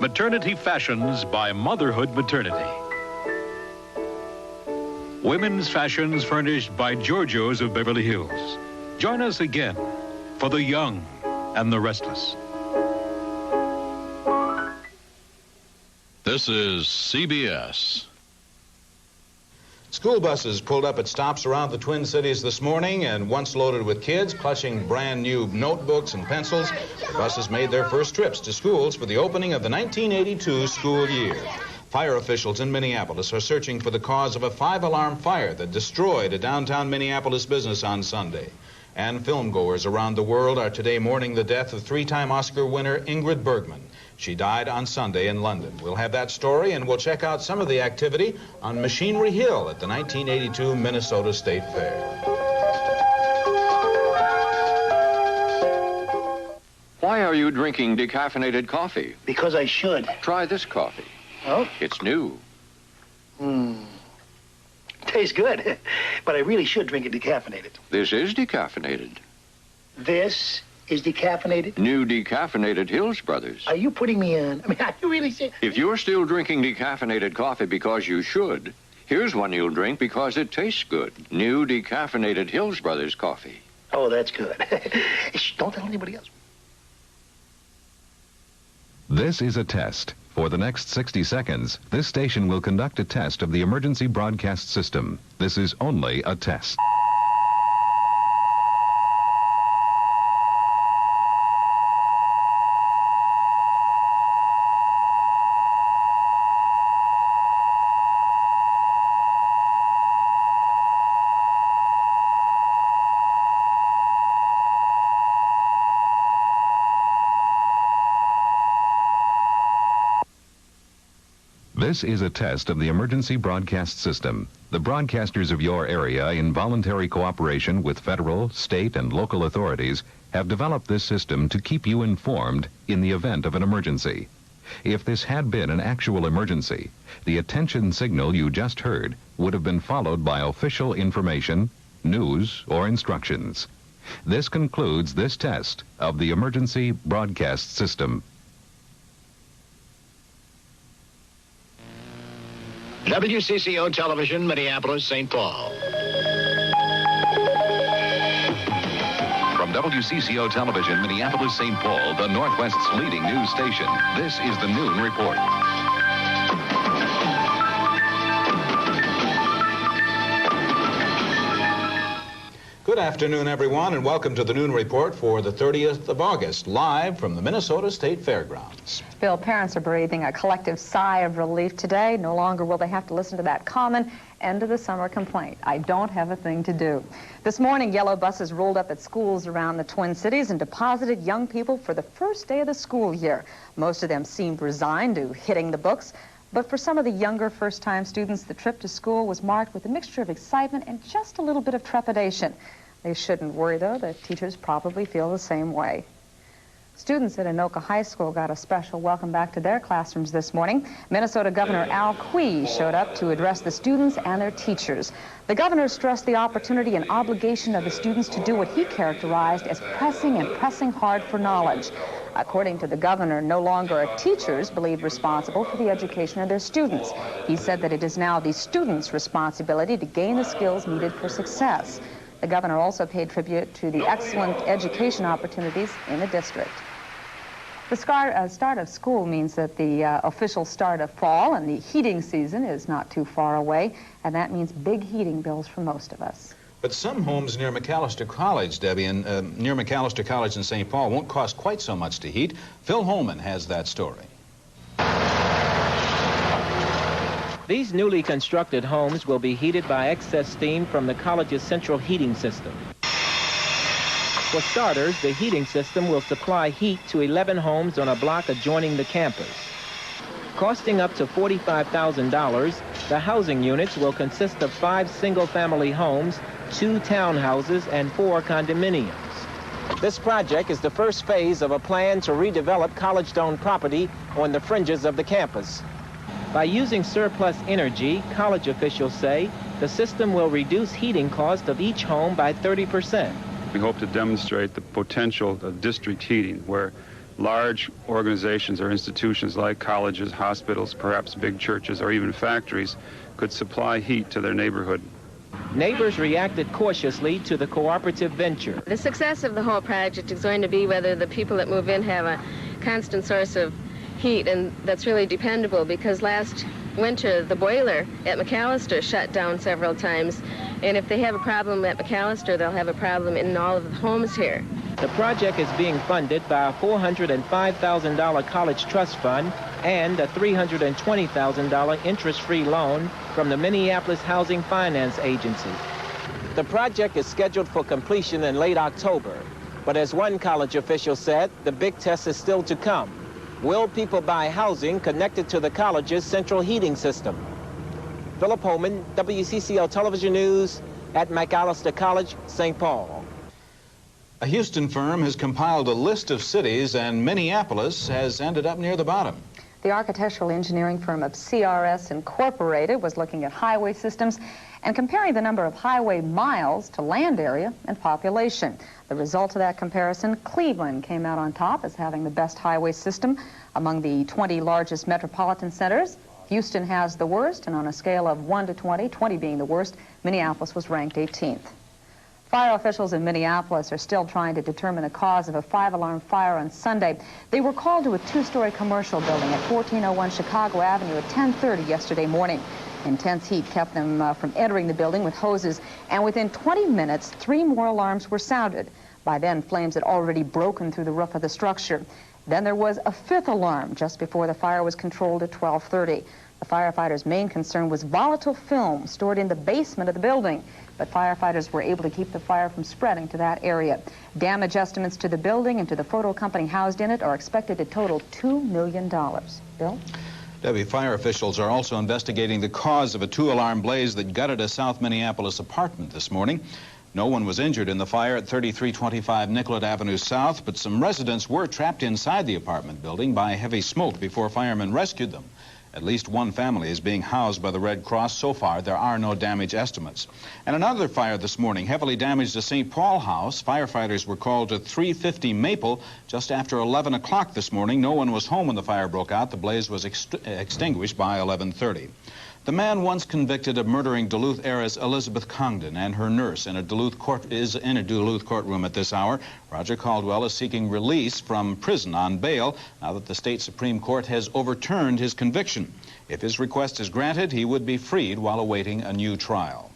Maternity Fashions by Motherhood Maternity. Women's fashions furnished by Giorgio's of Beverly Hills. Join us again for the young and the restless. This is CBS. School buses pulled up at stops around the Twin Cities this morning, and once loaded with kids clutching brand new notebooks and pencils, the buses made their first trips to schools for the opening of the 1982 school year. Fire officials in Minneapolis are searching for the cause of a 5-alarm fire that destroyed a downtown Minneapolis business on Sunday. And filmgoers around the world are today mourning the death of 3-time Oscar winner Ingrid Bergman. She died on Sunday in London. We'll have that story, and we'll check out some of the activity on Machinery Hill at the 1982 Minnesota State Fair. Why are you drinking decaffeinated coffee? Because I should. Try this coffee. Oh? It's new. Tastes good, but I really should drink it decaffeinated. This is decaffeinated. This is decaffeinated? New decaffeinated Hills Brothers. Are you putting me on? I mean, are you really saying? If you're still drinking decaffeinated coffee because you should, here's one you'll drink because it tastes good. New decaffeinated Hills Brothers coffee. Oh, that's good. Shh, don't tell anybody else. This is a test. For the next 60 seconds, this station will conduct a test of the emergency broadcast system. This is only a test. This is a test of the emergency broadcast system. The broadcasters of your area, in voluntary cooperation with federal, state, and local authorities, have developed this system to keep you informed in the event of an emergency. If this had been an actual emergency, the attention signal you just heard would have been followed by official information, news, or instructions. This concludes this test of the emergency broadcast system. WCCO Television, Minneapolis, St. Paul. From WCCO Television, Minneapolis, St. Paul, the Northwest's leading news station, this is the Noon Report. Good afternoon, everyone, and welcome to the Noon Report for the 30th of August, live from the Minnesota State Fairgrounds. Bill, parents are breathing a collective sigh of relief today. No longer will they have to listen to that common end of the summer complaint: I don't have a thing to do. This morning, yellow buses rolled up at schools around the Twin Cities and deposited young people for the first day of the school year. Most of them seemed resigned to hitting the books, but for some of the younger first-time students, the trip to school was marked with a mixture of excitement and just a little bit of trepidation. They shouldn't worry, though. The teachers probably feel the same way. Students at Anoka High School got a special welcome back to their classrooms this morning. Minnesota Governor Quie showed up to address the students and their teachers. The governor stressed the opportunity and obligation of the students to do what he characterized as pressing hard for knowledge. According to the governor, no longer are teachers believed responsible for the education of their students. He said that it is now the students' responsibility to gain the skills needed for success. The governor also paid tribute to the excellent education opportunities in the district. The start of school means that the official start of fall and the heating season is not too far away, and that means big heating bills for most of us. But some homes near Macalaster College, Debbie, and near Macalaster College in St. Paul won't cost quite so much to heat. Phil Holman has that story. These newly constructed homes will be heated by excess steam from the college's central heating system. For starters, the heating system will supply heat to 11 homes on a block adjoining the campus. Costing up to $45,000, the housing units will consist of 5 single-family homes, 2 townhouses, and 4 condominiums. This project is the first phase of a plan to redevelop college-owned property on the fringes of the campus. By using surplus energy, college officials say the system will reduce heating cost of each home by 30%. We hope to demonstrate the potential of district heating, where large organizations or institutions like colleges, hospitals, perhaps big churches, or even factories could supply heat to their neighborhood. Neighbors reacted cautiously to the cooperative venture. The success of the whole project is going to be whether the people that move in have a constant source of heat, and that's really dependable, because last winter the boiler at Macalaster shut down several times, and if they have a problem at Macalaster, they'll have a problem in all of the homes here. The project is being funded by a $405,000 college trust fund and a $320,000 interest-free loan from the Minneapolis Housing Finance Agency. The project is scheduled for completion in late October, but as one college official said, the big test is still to come. Will people buy housing connected to the college's central heating system? Philip Holman, WCCO Television News at Macalaster College, St. Paul. A Houston firm has compiled a list of cities, and Minneapolis has ended up near the bottom. The architectural engineering firm of CRS Incorporated was looking at highway systems and comparing the number of highway miles to land area and population. The result of that comparison, Cleveland came out on top as having the best highway system among the 20 largest metropolitan centers. Houston has the worst, and on a scale of 1 to 20, 20 being the worst, Minneapolis was ranked 18th. Fire officials in Minneapolis are still trying to determine the cause of a 5-alarm fire on Sunday. They were called to a 2-story commercial building at 1401 Chicago Avenue at 10:30 yesterday morning. Intense heat kept them from entering the building with hoses, and within 20 minutes, 3 more alarms were sounded. By then, flames had already broken through the roof of the structure. Then there was a 5th alarm just before the fire was controlled at 12:30. The firefighters' main concern was volatile film stored in the basement of the building, but firefighters were able to keep the fire from spreading to that area. Damage estimates to the building and to the photo company housed in it are expected to total $2 million. Bill? Debbie, fire officials are also investigating the cause of a 2-alarm blaze that gutted a South Minneapolis apartment this morning. No one was injured in the fire at 3325 Nicollet Avenue South, but some residents were trapped inside the apartment building by heavy smoke before firemen rescued them. At least one family is being housed by the Red Cross. So far, there are no damage estimates. And another fire this morning heavily damaged a St. Paul house. Firefighters were called to 350 Maple just after 11 o'clock this morning. No one was home when the fire broke out. The blaze was extinguished by 11:30. The man once convicted of murdering Duluth heiress Elizabeth Congdon and her nurse is in a Duluth courtroom at this hour. Roger Caldwell is seeking release from prison on bail now that the state Supreme Court has overturned his conviction. If his request is granted, he would be freed while awaiting a new trial.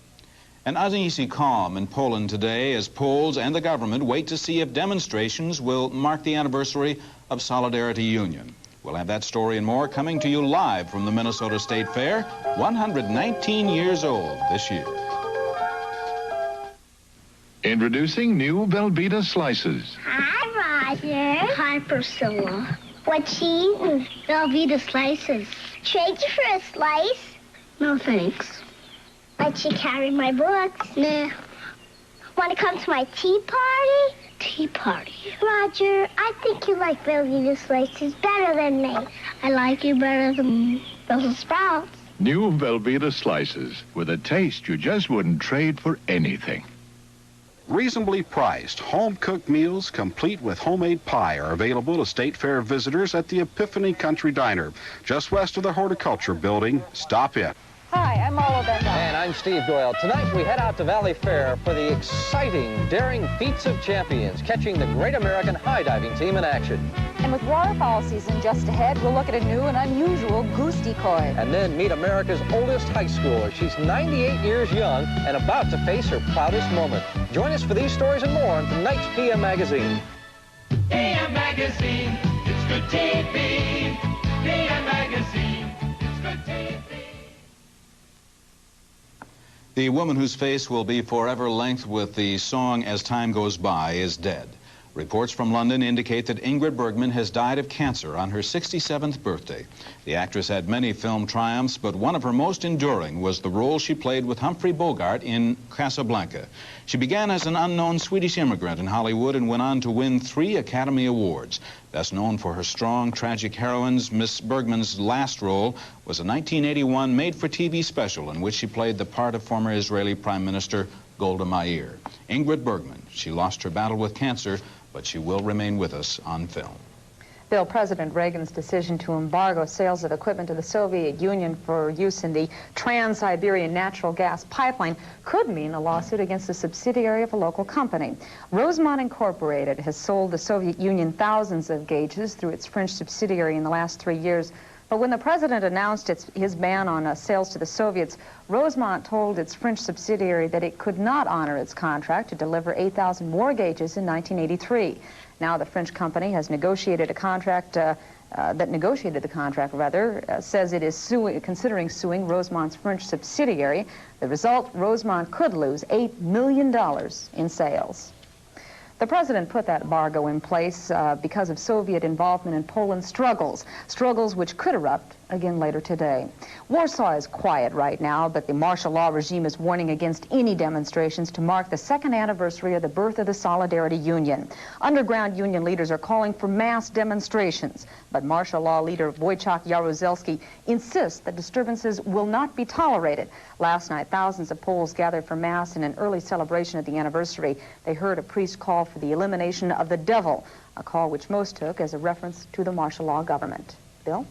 An uneasy calm in Poland today as Poles and the government wait to see if demonstrations will mark the anniversary of Solidarity Union. We'll have that story and more coming to you live from the Minnesota State Fair, 119 years old this year. Introducing new Velveeta slices. Hi, Roger. Hi, Priscilla. What you eating? Velveeta slices. Trade you for a slice? No, thanks. Let you carry my books? Nah. Want to come to my tea party? Tea party? Roger, I think you like Velveeta slices better than me. I like you better than Brussels sprouts. New Velveeta slices with a taste you just wouldn't trade for anything. Reasonably priced, home-cooked meals complete with homemade pie are available to State Fair visitors at the Epiphany Country Diner, just west of the Horticulture Building. Stop in. Hi, I'm Marlo Bendel. And I'm Steve Doyle. Tonight we head out to Valley Fair for the exciting, daring feats of champions, catching the Great American High Diving Team in action. And with waterfowl season just ahead, we'll look at a new and unusual goose decoy. And then meet America's oldest high schooler. She's 98 years young and about to face her proudest moment. Join us for these stories and more on tonight's PM Magazine. PM Magazine, it's good TV. PM Magazine, it's good TV. The woman whose face will be forever linked with the song As Time Goes By is dead. Reports from London indicate that Ingrid Bergman has died of cancer on her 67th birthday. The actress had many film triumphs, but one of her most enduring was the role she played with Humphrey Bogart in Casablanca. She began as an unknown Swedish immigrant in Hollywood and went on to win 3 Academy Awards. Best known for her strong, tragic heroines, Miss Bergman's last role was a 1981 made-for-TV special in which she played the part of former Israeli Prime Minister Golda Meir. Ingrid Bergman, she lost her battle with cancer, but she will remain with us on film. Bill, President Reagan's decision to embargo sales of equipment to the Soviet Union for use in the Trans-Siberian natural gas pipeline could mean a lawsuit against a subsidiary of a local company. Rosemont Incorporated has sold the Soviet Union thousands of gauges through its French subsidiary in the last 3 years. But when the president announced his ban on sales to the Soviets, Rosemont told its French subsidiary that it could not honor its contract to deliver 8,000 more gauges in 1983. Now the French company has negotiated a contract, says it is considering suing Rosemont's French subsidiary. The result, Rosemont could lose $8 million in sales. The president put that embargo in place because of Soviet involvement in Poland's struggles which could erupt again later today. Warsaw is quiet right now, but the martial law regime is warning against any demonstrations to mark the 2nd anniversary of the birth of the Solidarity Union. Underground union leaders are calling for mass demonstrations, but martial law leader Wojciech Jaruzelski insists that disturbances will not be tolerated. Last night, thousands of Poles gathered for mass in an early celebration of the anniversary. They heard a priest call for the elimination of the devil, a call which most took as a reference to the martial law government. Bill?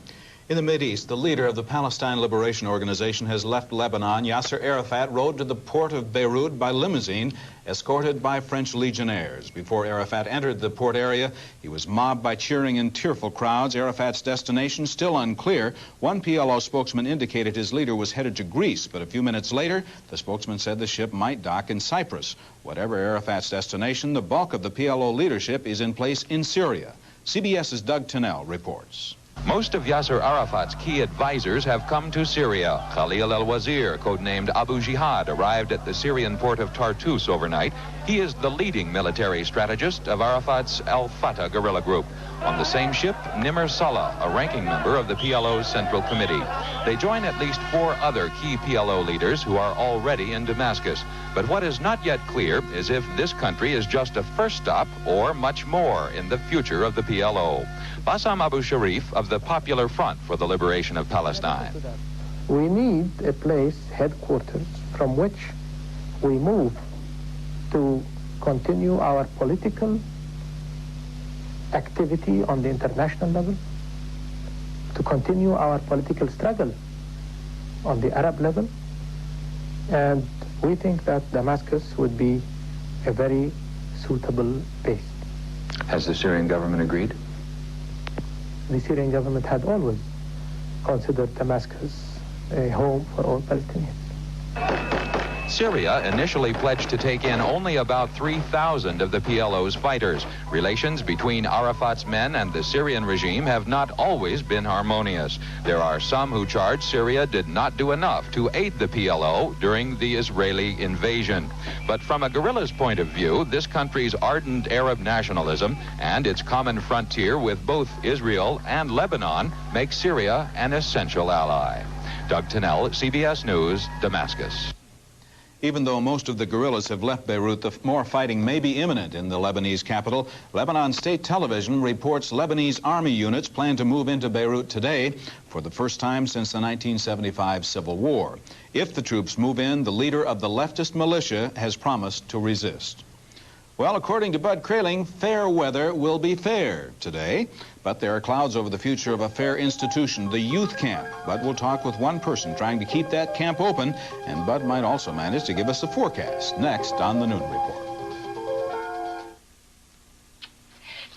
In the Mideast, the leader of the Palestine Liberation Organization has left Lebanon. Yasser Arafat rode to the port of Beirut by limousine, escorted by French legionnaires. Before Arafat entered the port area, he was mobbed by cheering and tearful crowds. Arafat's destination still unclear. One PLO spokesman indicated his leader was headed to Greece, but a few minutes later, the spokesman said the ship might dock in Cyprus. Whatever Arafat's destination, the bulk of the PLO leadership is in place in Syria. CBS's Doug Tennell reports. Most of Yasser Arafat's key advisors have come to Syria. Khalil al-Wazir, codenamed Abu Jihad, arrived at the Syrian port of Tartus overnight. He is the leading military strategist of Arafat's al-Fatah guerrilla group. On the same ship, Nimr Salah, a ranking member of the PLO's Central Committee. They join at least 4 other key PLO leaders who are already in Damascus. But what is not yet clear is if this country is just a first stop or much more in the future of the PLO. Bassam Abu Sharif of the Popular Front for the Liberation of Palestine. We need a place, headquarters, from which we move to continue our political activity on the international level, to continue our political struggle on the Arab level, and we think that Damascus would be a very suitable base. Has the Syrian government agreed? The Syrian government had always considered Damascus a home for all Palestinians. Syria initially pledged to take in only about 3,000 of the PLO's fighters. Relations between Arafat's men and the Syrian regime have not always been harmonious. There are some who charge Syria did not do enough to aid the PLO during the Israeli invasion. But from a guerrilla's point of view, this country's ardent Arab nationalism and its common frontier with both Israel and Lebanon make Syria an essential ally. Doug Tennell, CBS News, Damascus. Even though most of the guerrillas have left Beirut, more fighting may be imminent in the Lebanese capital. Lebanon State Television reports Lebanese army units plan to move into Beirut today for the first time since the 1975 civil war. If the troops move in, the leader of the leftist militia has promised to resist. Well, according to Bud Kraehling, fair weather will be fair today, but there are clouds over the future of a fair institution, the youth camp. Bud will talk with one person trying to keep that camp open, and Bud might also manage to give us a forecast next on the Noon Report.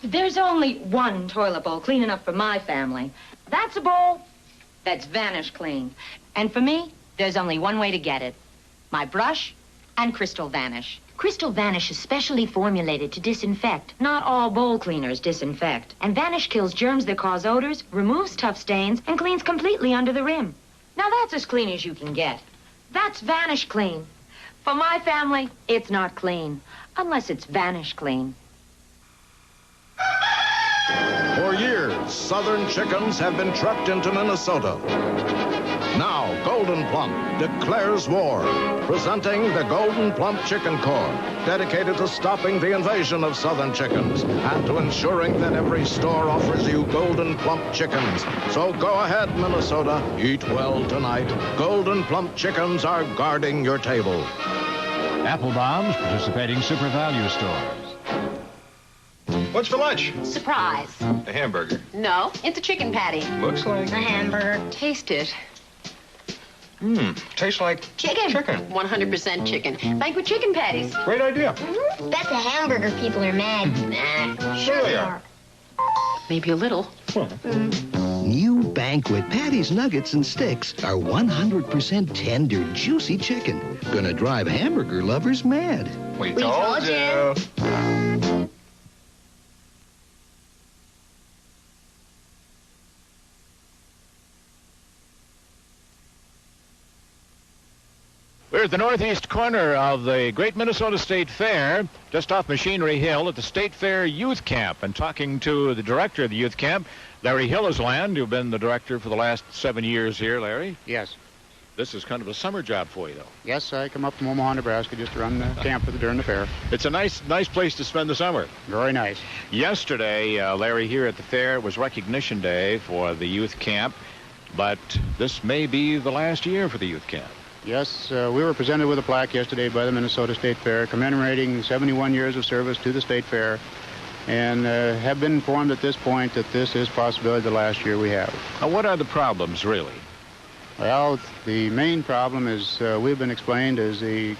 There's only one toilet bowl clean enough for my family. That's a bowl that's Vanish Clean. And for me, there's only one way to get it. My brush and Crystal Vanish. Crystal Vanish is specially formulated to disinfect. Not all bowl cleaners disinfect. And Vanish kills germs that cause odors, removes tough stains, and cleans completely under the rim. Now that's as clean as you can get. That's Vanish Clean. For my family, it's not clean, unless it's Vanish Clean. For years, Southern chickens have been trucked into Minnesota. Now, Golden Plump declares war, presenting the Golden Plump Chicken Corps, dedicated to stopping the invasion of Southern chickens and to ensuring that every store offers you Golden Plump chickens. So go ahead, Minnesota, eat well tonight. Golden Plump chickens are guarding your table. Applebaum's participating Super Value stores. What's for lunch? Surprise. A hamburger. No, it's a chicken patty. Looks like a hamburger. Taste it. Tastes like Chicken. 100% chicken. Banquet chicken patties. Great idea. Bet the hamburger people are mad. Nah, Sure they are. maybe a little. New Banquet Patties, Nuggets, and Sticks are 100% tender, juicy chicken. Gonna drive hamburger lovers mad. We told you. We're at the northeast corner of the Great Minnesota State Fair, just off Machinery Hill at the State Fair Youth Camp, and talking to the director of the youth camp, Larry Hillisland. You've been the director for the last 7 years here, Larry. Yes. This is kind of a summer job for you, though. Yes, I come up from Omaha, Nebraska, just to run the camp during the fair. It's a nice place to spend the summer. Very nice. Yesterday, Larry, here at the fair, was Recognition Day for the youth camp, but this may be the last year for the youth camp. Yes, we were presented with a plaque yesterday by the Minnesota State Fair commemorating 71 years of service to the State Fair, and have been informed at this point that this is possibly the last year we have. Now, what are the problems, really? Well, the main problem is, we've been explained, is the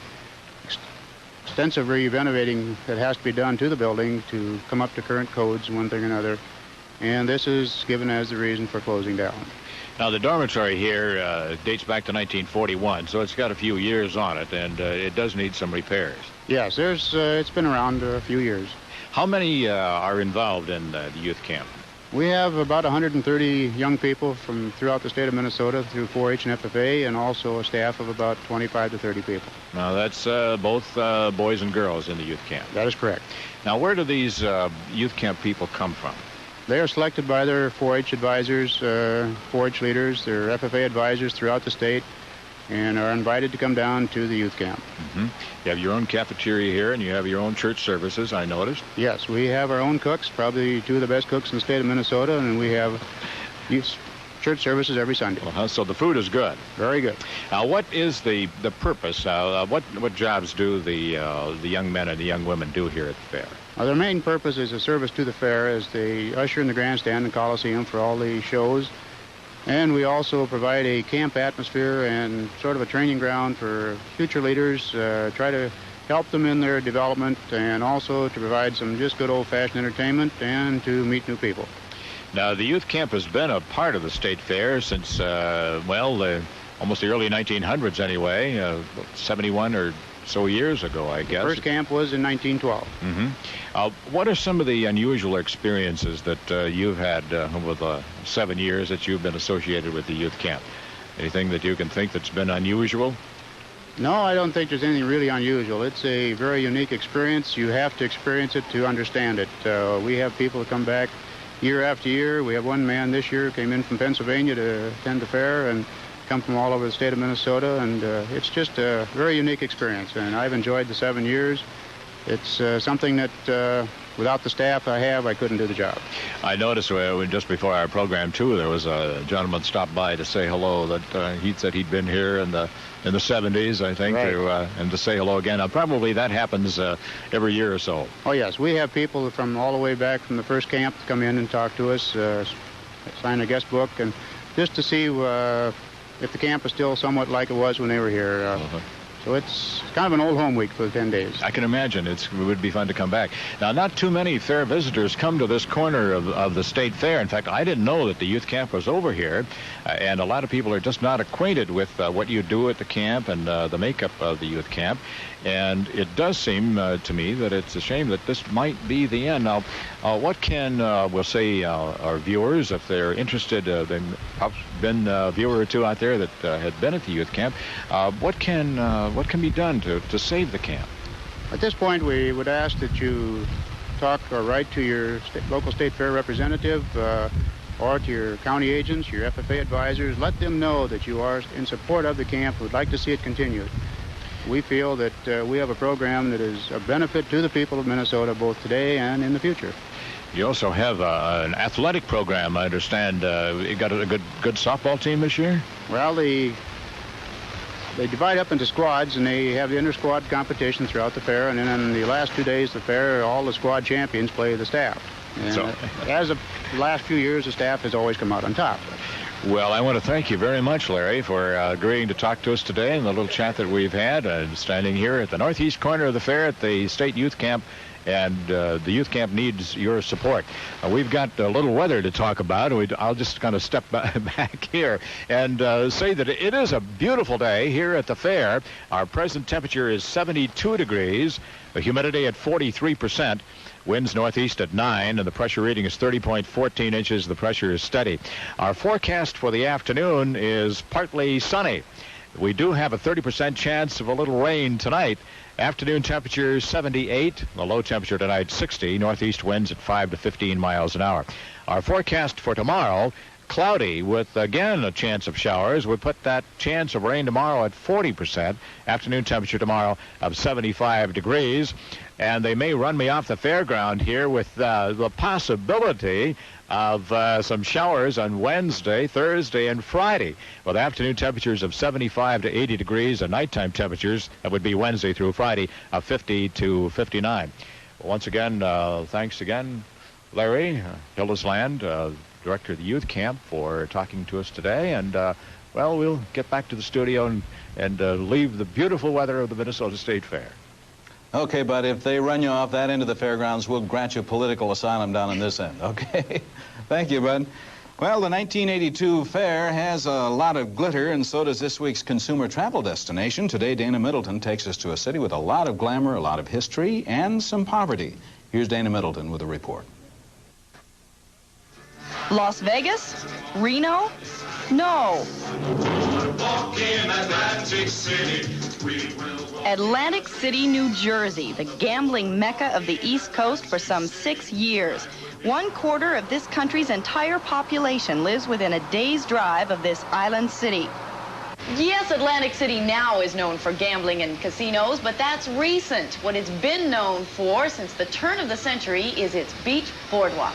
extensive renovating that has to be done to the building to come up to current codes, one thing or another, and this is given as the reason for closing down. Now, the dormitory here dates back to 1941, so it's got a few years on it, and it does need some repairs. Yes, it's been around a few years. How many are involved in the youth camp? We have about 130 young people from throughout the state of Minnesota through 4-H and FFA, and also a staff of about 25 to 30 people. Now, that's both boys and girls in the youth camp. That is correct. Now, where do these youth camp people come from? They are selected by their 4-H advisors, 4-H leaders, their FFA advisors throughout the state, and are invited to come down to the youth camp. Mm-hmm. You have your own cafeteria here, and you have your own church services, I noticed. Yes, we have our own cooks, probably two of the best cooks in the state of Minnesota, and we have youth church services every Sunday. Well, so the food is good. Very good. Now, what is the purpose? What jobs do the young men and the young women do here at the fair? Their main purpose is a service to the fair as they usher in the grandstand and Coliseum for all the shows. And we also provide a camp atmosphere and sort of a training ground for future leaders, try to help them in their development, and also to provide some just good old-fashioned entertainment and to meet new people. Now, the youth camp has been a part of the state fair since, almost the early 1900s anyway, 71 or so years ago, I guess. The first camp was in 1912. Mm-hmm. What are some of the unusual experiences that you've had over the 7 years that you've been associated with the youth camp? Anything that you can think that's been unusual? No, I don't think there's anything really unusual. It's a very unique experience. You have to experience it to understand it. We have people that come back year after year. We have one man this year who came in from Pennsylvania to attend the fair, and come from all over the state of Minnesota, and it's just a very unique experience, and I've enjoyed the 7 years. It's something that without the staff I couldn't do the job. I noticed just before our program, too, there was a gentleman stopped by to say hello, that he said he'd been here in the 70s, I think, right. And to say hello again. Now, probably that happens every year or so. Oh, yes. We have people from all the way back from the first camp to come in and talk to us, sign a guest book, and just to see if the camp is still somewhat like it was when they were here. So it's kind of an old home week for the 10 days. I can imagine. It would be fun to come back. Now, not too many fair visitors come to this corner of the state fair. In fact, I didn't know that the youth camp was over here, and a lot of people are just not acquainted with what you do at the camp and the makeup of the youth camp. And it does seem to me that it's a shame that this might be the end. Now, what can, we'll say, our viewers, if they're interested, they've been a viewer or two out there that had been at the youth camp, what can be done to save the camp? At this point, we would ask that you talk or write to your local state fair representative or to your county agents, your FFA advisors. Let them know that you are in support of the camp, would like to see it continued. We feel that we have a program that is a benefit to the people of Minnesota both today and in the future. You also have an athletic program, I understand. You got a good softball team this year? Well, they divide up into squads, and they have the inter-squad competition throughout the fair, and then on the last 2 days of the fair, all the squad champions play the staff. And So- as of the last few years, the staff has always come out on top. Well, I want to thank you very much, Larry, for agreeing to talk to us today and the little chat that we've had, standing here at the northeast corner of the fair at the State Youth Camp. And the youth camp needs your support. We've got a little weather to talk about. I'll just kind of step back here and say that it is a beautiful day here at the fair. Our present temperature is 72 degrees, the humidity at 43%, winds northeast at 9, and the pressure reading is 30.14 inches. The pressure is steady. Our forecast for the afternoon is partly sunny. We do have a 30% chance of a little rain tonight. Afternoon temperature 78, the low temperature tonight 60, northeast winds at 5 to 15 miles an hour. Our forecast for tomorrow, cloudy with, again, a chance of showers. We put that chance of rain tomorrow at 40%. Afternoon temperature tomorrow of 75 degrees. And they may run me off the fairground here with the possibility of some showers on Wednesday, Thursday, and Friday, with afternoon temperatures of 75 to 80 degrees and nighttime temperatures, that would be Wednesday through Friday, of 50 to 59. Once again, thanks again, Larry Hildesland, Director of the Youth Camp, for talking to us today. And, well, we'll get back to the studio and leave the beautiful weather of the Minnesota State Fair. Okay, but if they run you off that end of the fairgrounds, we'll grant you political asylum down on this end, okay? Thank you, bud. Well, the 1982 fair has a lot of glitter, and so does this week's consumer travel destination. Today, Dana Middleton takes us to a city with a lot of glamour, a lot of history, and some poverty. Here's Dana Middleton with a report. Las Vegas? Reno? No. Atlantic City, New Jersey, the gambling mecca of the East Coast for some 6 years. 1/4 of this country's entire population lives within a day's drive of this island city. Yes, Atlantic City now is known for gambling and casinos, but that's recent. What it's been known for since the turn of the century is its beach boardwalk.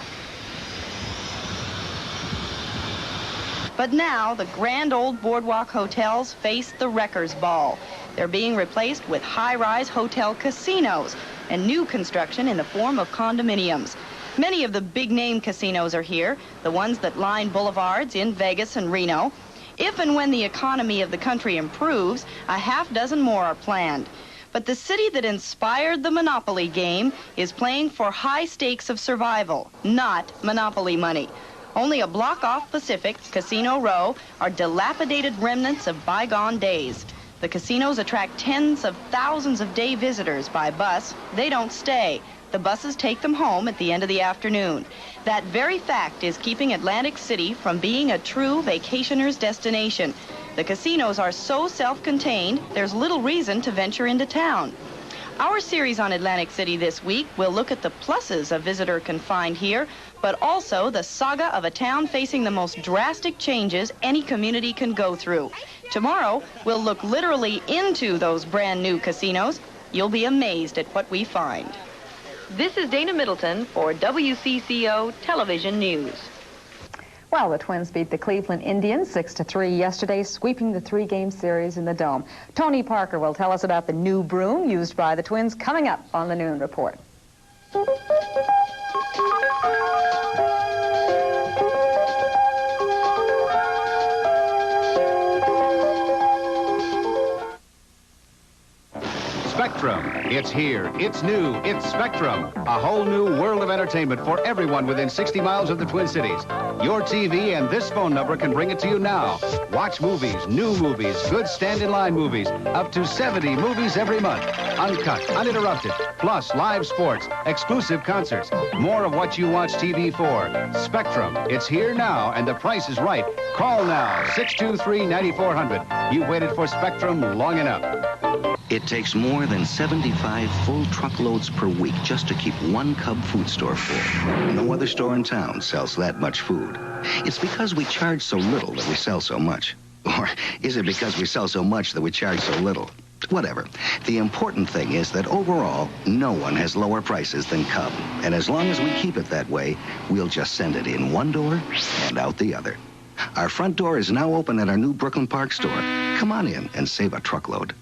But now, the grand old boardwalk hotels face the wrecker's ball. They're being replaced with high-rise hotel casinos and new construction in the form of condominiums. Many of the big-name casinos are here, the ones that line boulevards in Vegas and Reno. If and when the economy of the country improves, a half-dozen more are planned. But the city that inspired the Monopoly game is playing for high stakes of survival, not Monopoly money. Only a block off Pacific, Casino Row, are dilapidated remnants of bygone days. The casinos attract tens of thousands of day visitors by bus. They don't stay. The buses take them home at the end of the afternoon. That very fact is keeping Atlantic City from being a true vacationer's destination. The casinos are so self-contained, there's little reason to venture into town. Our series on Atlantic City this week will look at the pluses a visitor can find here, but also the saga of a town facing the most drastic changes any community can go through. Tomorrow, we'll look literally into those brand new casinos. You'll be amazed at what we find. This is Dana Middleton for WCCO Television News. Well, the Twins beat the Cleveland Indians 6-3 yesterday, sweeping the 3-game series in the Dome. Tony Parker will tell us about the new broom used by the Twins coming up on the Noon Report. Spectrum. It's here. It's new. It's Spectrum. A whole new world of entertainment for everyone within 60 miles of the Twin Cities. Your TV and this phone number can bring it to you now. Watch movies, new movies, good stand-in-line movies. Up to 70 movies every month. Uncut, uninterrupted. Plus live sports, exclusive concerts. More of what you watch TV for. Spectrum. It's here now and the price is right. Call now. 623-9400. You've waited for Spectrum long enough. It takes more than 75 full truckloads per week just to keep one Cub food store full. No other store in town sells that much food. It's because we charge so little that we sell so much. Or is it because we sell so much that we charge so little? Whatever. The important thing is that overall, no one has lower prices than Cub. And as long as we keep it that way, we'll just send it in one door and out the other. Our front door is now open at our new Brooklyn Park store. Come on in and save a truckload.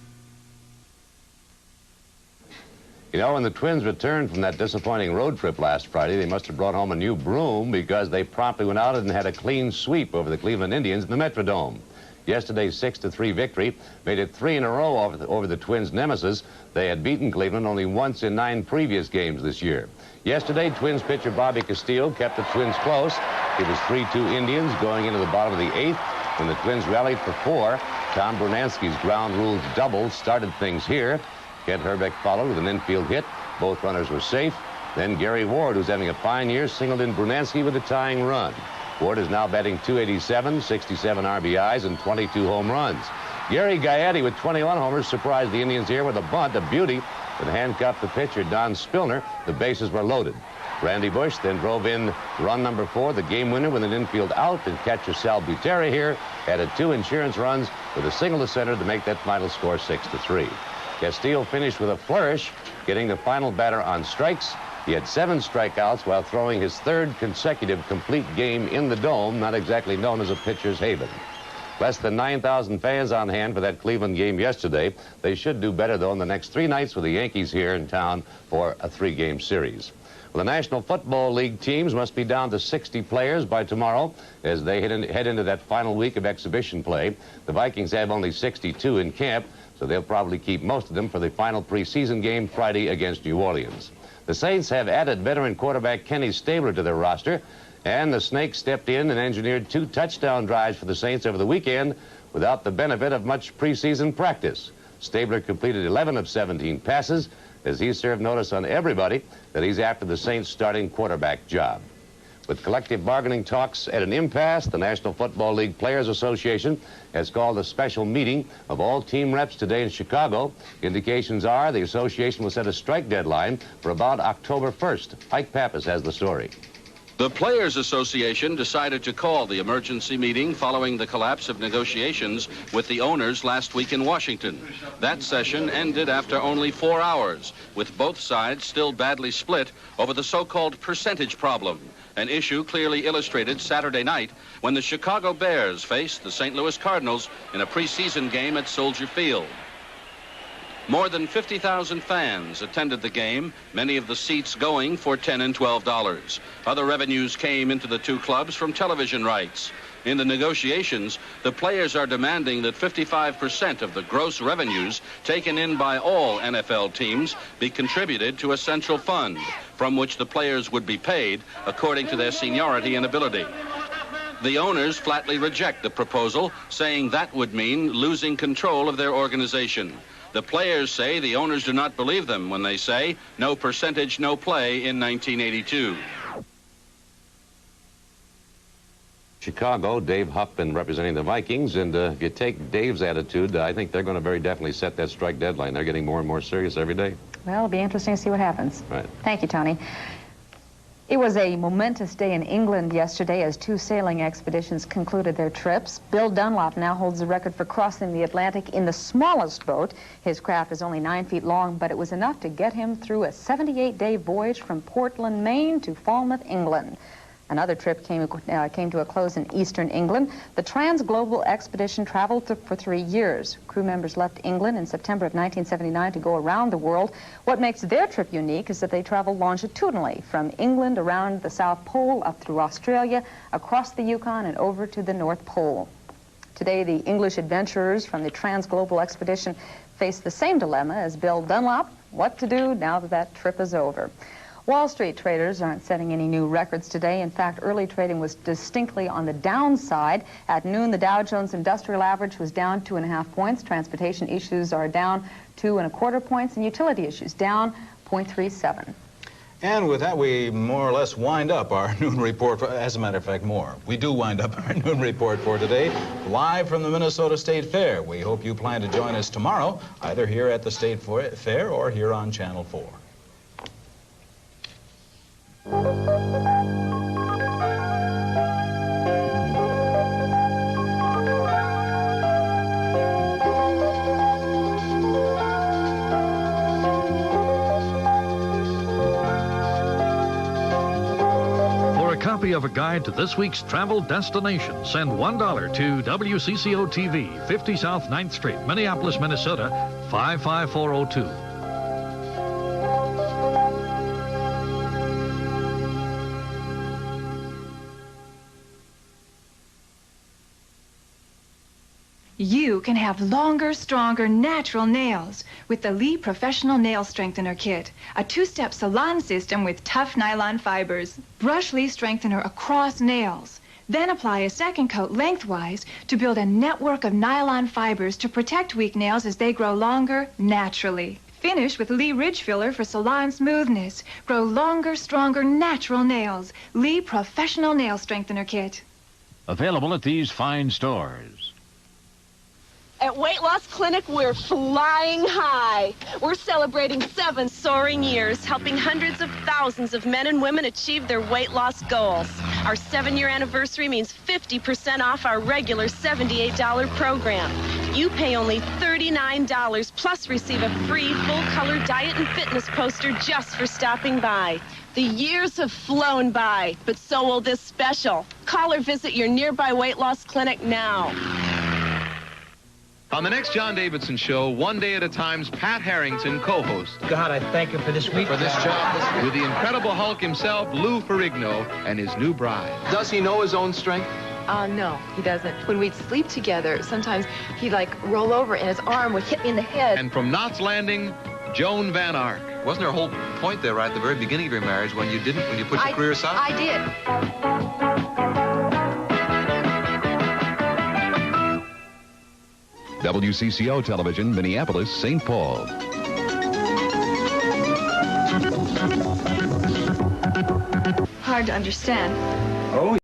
You know, when the Twins returned from that disappointing road trip last Friday, they must have brought home a new broom because they promptly went out and had a clean sweep over the Cleveland Indians in the Metrodome. Yesterday's 6-3 victory made it 3 in a row over the Twins' nemesis. They had beaten Cleveland only once in 9 previous games this year. Yesterday, Twins pitcher Bobby Castillo kept the Twins close. It was 3-2 Indians going into the bottom of the 8th. When the Twins rallied for 4, Tom Brunansky's ground rules double started things here. Kent Herbeck followed with an infield hit. Both runners were safe. Then Gary Ward, who's having a fine year, singled in Brunansky with a tying run. Ward is now batting .287, 67 RBIs, and 22 home runs. Gary Gaetti with 21 homers surprised the Indians here with a bunt, a beauty, that handcuffed the pitcher, Don Spillner. The bases were loaded. Randy Bush then drove in run number 4, the game winner, with an infield out, and catcher Sal Butera here added 2 insurance runs with a single to center to make that final score 6-3. Castillo finished with a flourish, getting the final batter on strikes. He had 7 strikeouts while throwing his 3rd consecutive complete game in the Dome, not exactly known as a pitcher's haven. Less than 9,000 fans on hand for that Cleveland game yesterday. They should do better, though, in the next 3 nights with the Yankees here in town for a 3-game series. Well, the National Football League teams must be down to 60 players by tomorrow as they head into that final week of exhibition play. The Vikings have only 62 in camp, so they'll probably keep most of them for the final preseason game Friday against New Orleans. The Saints have added veteran quarterback Kenny Stabler to their roster, and the Snakes stepped in and engineered 2 touchdown drives for the Saints over the weekend without the benefit of much preseason practice. Stabler completed 11 of 17 passes as he served notice on everybody that he's after the Saints' starting quarterback job. With collective bargaining talks at an impasse, the National Football League Players Association has called a special meeting of all team reps today in Chicago. Indications are the association will set a strike deadline for about October 1st. Ike Pappas has the story. The Players Association decided to call the emergency meeting following the collapse of negotiations with the owners last week in Washington. That session ended after only 4 hours, with both sides still badly split over the so-called percentage problem, an issue clearly illustrated Saturday night when the Chicago Bears faced the St. Louis Cardinals in a preseason game at Soldier Field. More than 50,000 fans attended the game, many of the seats going for $10 and $12. Other revenues came into the 2 clubs from television rights. In the negotiations, the players are demanding that 55% of the gross revenues taken in by all NFL teams be contributed to a central fund, from which the players would be paid according to their seniority and ability. The owners flatly reject the proposal, saying that would mean losing control of their organization. The players say the owners do not believe them when they say no percentage, no play in 1982. Chicago, Dave Huffman representing the Vikings, and if you take Dave's attitude, I think they're going to very definitely set that strike deadline. They're getting more and more serious every day. Well, it'll be interesting to see what happens. Right. Thank you, Tony. It was a momentous day in England yesterday as 2 sailing expeditions concluded their trips. Bill Dunlop now holds the record for crossing the Atlantic in the smallest boat. His craft is only 9 feet long, but it was enough to get him through a 78-day voyage from Portland, Maine to Falmouth, England. Another trip came to a close in eastern England. The Trans-Global Expedition traveled for 3 years. Crew members left England in September of 1979 to go around the world. What makes their trip unique is that they traveled longitudinally from England around the South Pole, up through Australia, across the Yukon, and over to the North Pole. Today, the English adventurers from the Trans-Global Expedition face the same dilemma as Bill Dunlop: what to do now that that trip is over. Wall Street traders aren't setting any new records today. In fact, early trading was distinctly on the downside. At noon, the Dow Jones Industrial Average was down 2.5 points. Transportation issues are down 2.25 points, and utility issues down 0.37. And with that, we more or less wind up our noon report. As a matter of fact, more. We do wind up our noon report for today, live from the Minnesota State Fair. We hope you plan to join us tomorrow, either here at the State Fair or here on Channel 4. For a copy of a guide to this week's travel destination, send $1 to WCCO-TV, 50 South 9th Street, Minneapolis, Minnesota, 55402. You can have longer, stronger, natural nails with the Lee Professional Nail Strengthener Kit, a two-step salon system with tough nylon fibers. Brush Lee Strengthener across nails. Then apply a second coat lengthwise to build a network of nylon fibers to protect weak nails as they grow longer naturally. Finish with Lee Ridge Filler for salon smoothness. Grow longer, stronger, natural nails. Lee Professional Nail Strengthener Kit. Available at these fine stores. At Weight Loss Clinic, we're flying high. We're celebrating 7 soaring years, helping hundreds of thousands of men and women achieve their weight loss goals. Our 7-year anniversary means 50% off our regular $78 program. You pay only $39 plus receive a free full-color diet and fitness poster just for stopping by. The years have flown by, but so will this special. Call or visit your nearby weight loss clinic now. On the next John Davidson show, One Day at a Time's Pat Harrington co-host. God, I thank him for this week. For this job. With the Incredible Hulk himself, Lou Ferrigno, and his new bride. Does he know his own strength? No, he doesn't. When we'd sleep together, sometimes he'd like roll over and his arm would hit me in the head. And from Knots Landing, Joan Van Ark. Wasn't there a whole point there right at the very beginning of your marriage when you put your career aside? I did. WCCO Television, Minneapolis, St. Paul. Hard to understand. Oh,